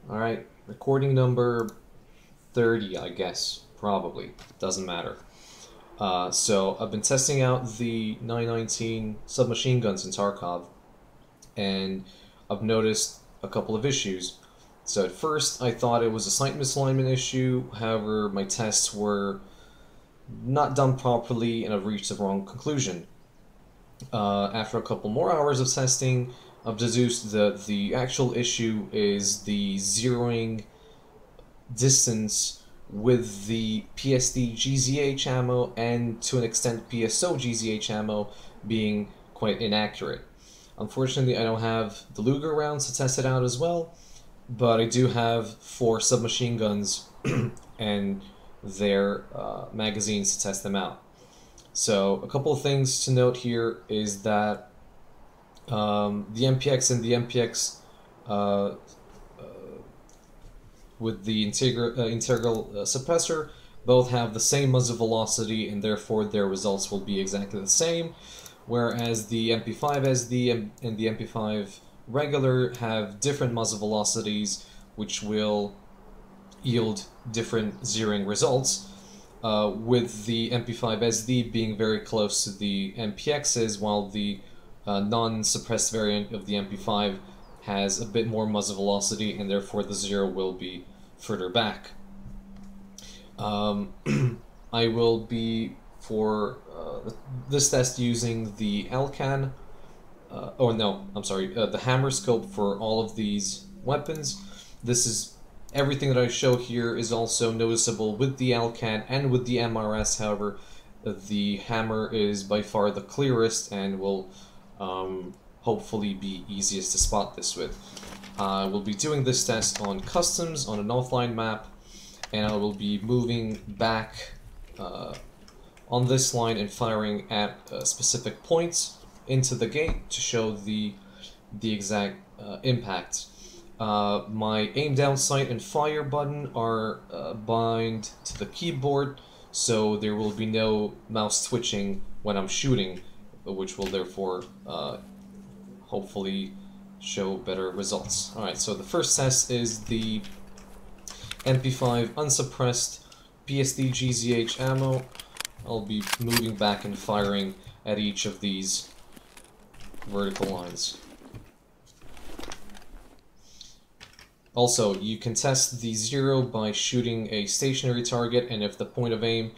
Alright, recording number 30, I guess. Probably. Doesn't matter. So, I've been testing out the 919 submachine guns in Tarkov, and I've noticed a couple of issues. So at first, I thought it was a sight misalignment issue, however, my tests were not done properly and I've reached the wrong conclusion. After a couple more hours of testing, I've deduced that the actual issue is the zeroing distance with the PSD GZH ammo and to an extent PSO GZH ammo being quite inaccurate. Unfortunately, I don't have the Luger rounds to test it out as well, but I do have 4 submachine guns and their magazines to test them out. So a couple of things to note here is that the MPX and the MPX with the integral suppressor both have the same muzzle velocity, and therefore their results will be exactly the same, whereas the MP5 SD and the MP5 regular have different muzzle velocities, which will yield different zeroing results, with the MP5 SD being very close to the MPXs, while the non-suppressed variant of the MP5 has a bit more muzzle velocity, and therefore the zero will be further back. I will be, for this test, using the Alcan, the hammer scope for all of these weapons. This is everything that I show here is also noticeable with the Alcan and with the MRS. However, the hammer is by far the clearest and will hopefully be easiest to spot this with. I will be doing this test on customs on an offline map, and I will be moving back on this line and firing at specific points into the gate to show the exact impact. My aim down sight and fire button are bind to the keyboard, so there will be no mouse twitching when I'm shooting, which will therefore hopefully show better results. Alright, so the first test is the MP5 unsuppressed PSD GZH ammo. I'll be moving back and firing at each of these vertical lines. Also, you can test the zero by shooting a stationary target, and if the point of aim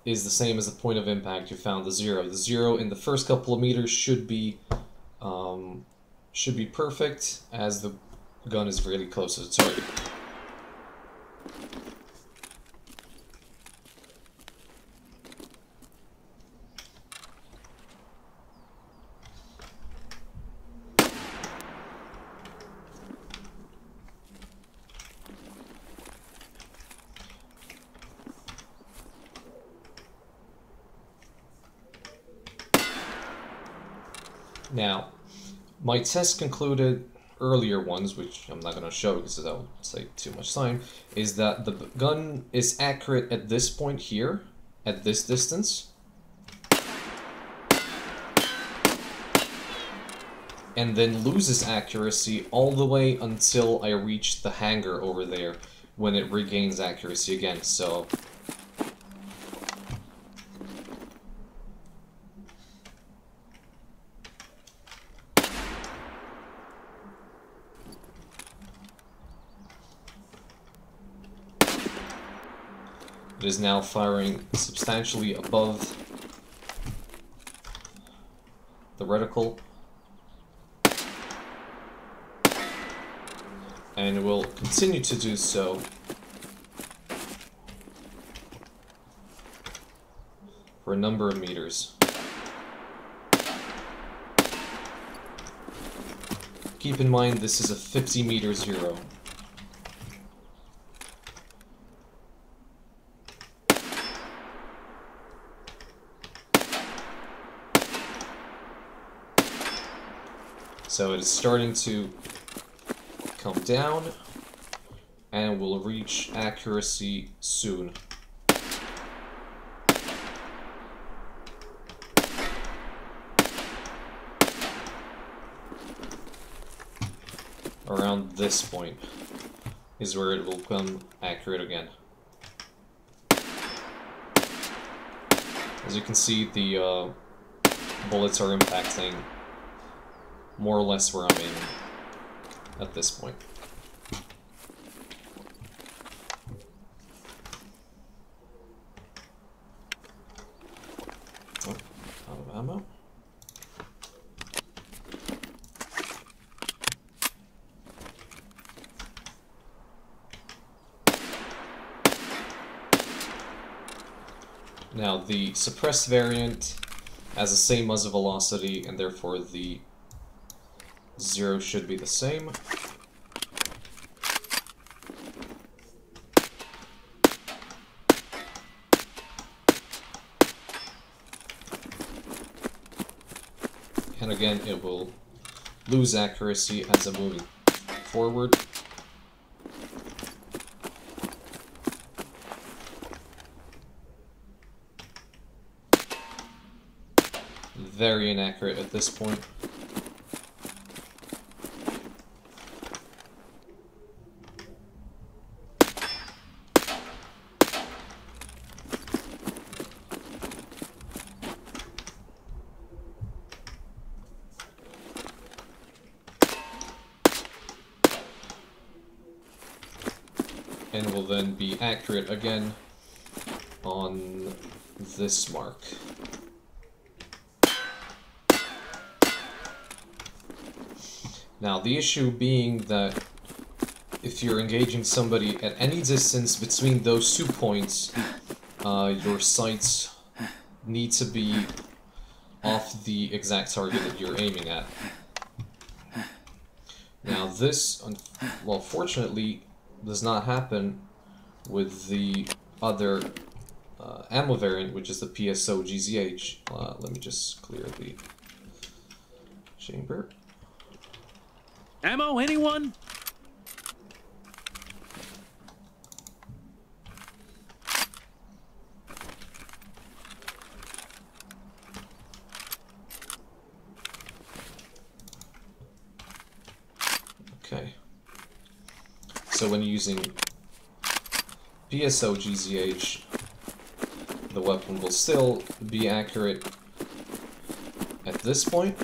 is the same as the point of impact, you found the zero. The zero in the first couple of meters should be perfect, as the gun is really close to the target. Now, my test concluded, earlier ones, which I'm not going to show because that would take too much time, is that the gun is accurate at this point here, at this distance, and then loses accuracy all the way until I reach the hangar over there, when it regains accuracy again. So it is now firing substantially above the reticle, and will continue to do so for a number of meters. Keep in mind, this is a 50-meter zero. So it is starting to come down, and will reach accuracy soon. Around this point. is where it will become accurate again. As you can see, the bullets are impacting more or less where I'm aiming at this point. Oh, out of ammo. Now, the suppressed variant has the same muzzle velocity, and therefore the 0 should be the same. And again, it will lose accuracy as I'm moving forward. Very inaccurate at this point. And will then be accurate again on this mark. Now, the issue being that if you're engaging somebody at any distance between those 2 points, your sights need to be off the exact target that you're aiming at. Now, this, well, fortunately, does not happen with the other ammo variant, which is the PSO GZH. Let me just clear the chamber. Ammo, anyone? Okay. So when using PSO GZH, the weapon will still be accurate at this point.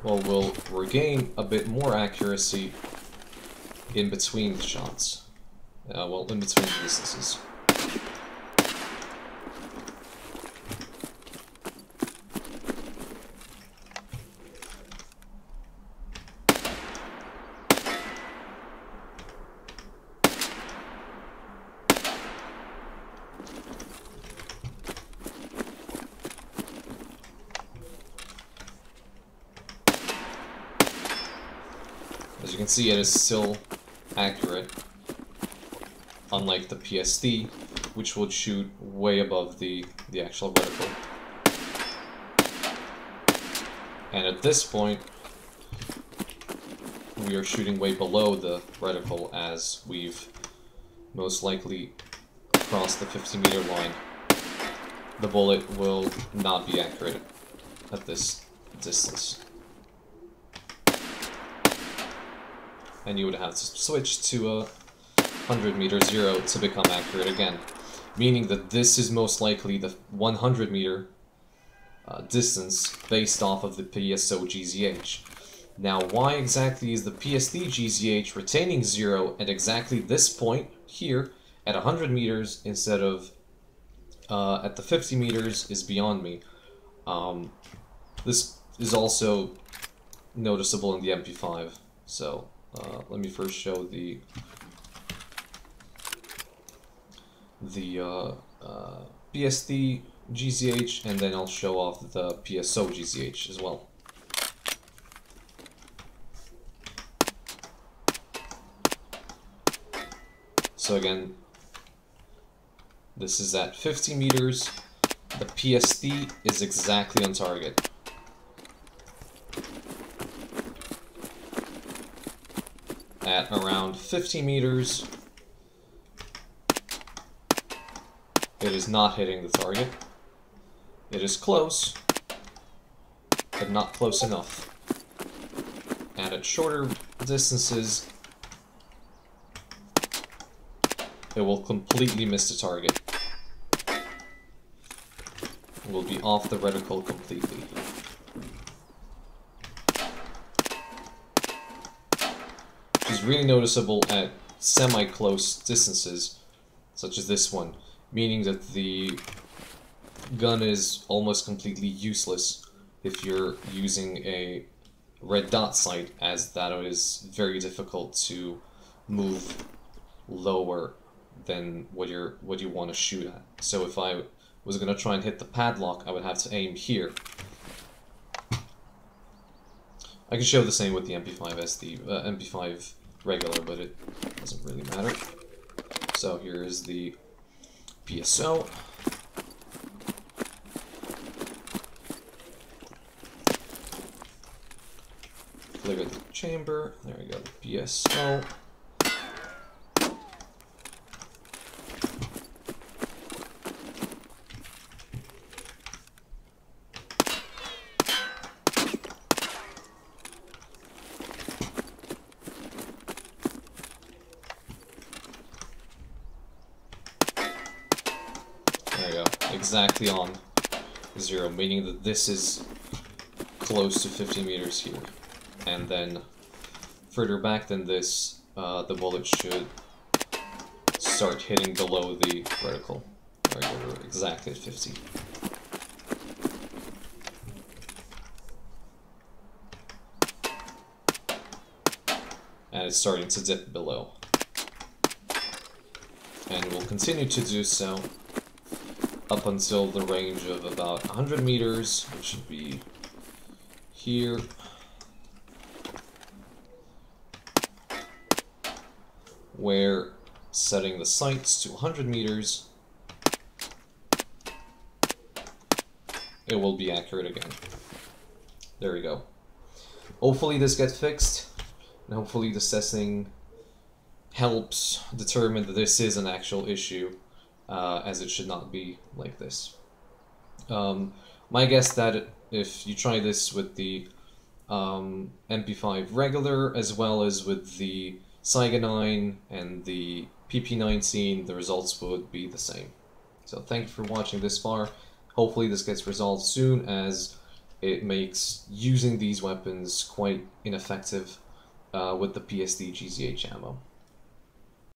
Well, we'll regain a bit more accuracy in between the shots. Well, in between the distances. As you can see, it is still accurate, unlike the PSD, which would shoot way above the actual reticle. And at this point, we are shooting way below the reticle as we've most likely crossed the 50-meter line. The bullet will not be accurate at this distance. And you would have to switch to a 100-meter 0 to become accurate again. Meaning that this is most likely the 100-meter distance based off of the PSO GZH. Now, why exactly is the PSD GZH retaining 0 at exactly this point here at 100 meters instead of at the 50 meters is beyond me. This is also noticeable in the MP5, so let me first show the PSD GZH, and then I'll show off the PSO GZH as well. So again, this is at 50 meters. The PSD is exactly on target. At around 50 meters, it is not hitting the target. It is close, but not close enough. And at shorter distances, it will completely miss the target. It will be off the reticle completely. Which is really noticeable at semi-close distances, such as this one, meaning that the gun is almost completely useless if you're using a red dot sight, as that is very difficult to move lower than what you want to shoot at. So if I was going to try and hit the padlock, I would have to aim here. I can show the same with the MP5 SD, MP5 regular, but it doesn't really matter. So here is the PSO. Clear the chamber. There we go, the PSO. There we go, exactly on 0, meaning that this is close to 50 meters here. And then further back than this, the bullet should start hitting below the reticle. There we go, we're exactly at 50. And it's starting to dip below. And will continue to do so up until the range of about 100 meters, which should be here. Where setting the sights to 100 meters, it will be accurate again. There we go. Hopefully this gets fixed, and hopefully the testing helps determine that this is an actual issue, as it should not be like this. My guess that if you try this with the MP5 regular, as well as with the Saiga 9 and the PP19, the results would be the same. So thank you for watching this far. Hopefully this gets resolved soon, as it makes using these weapons quite ineffective with the PSD GZH ammo.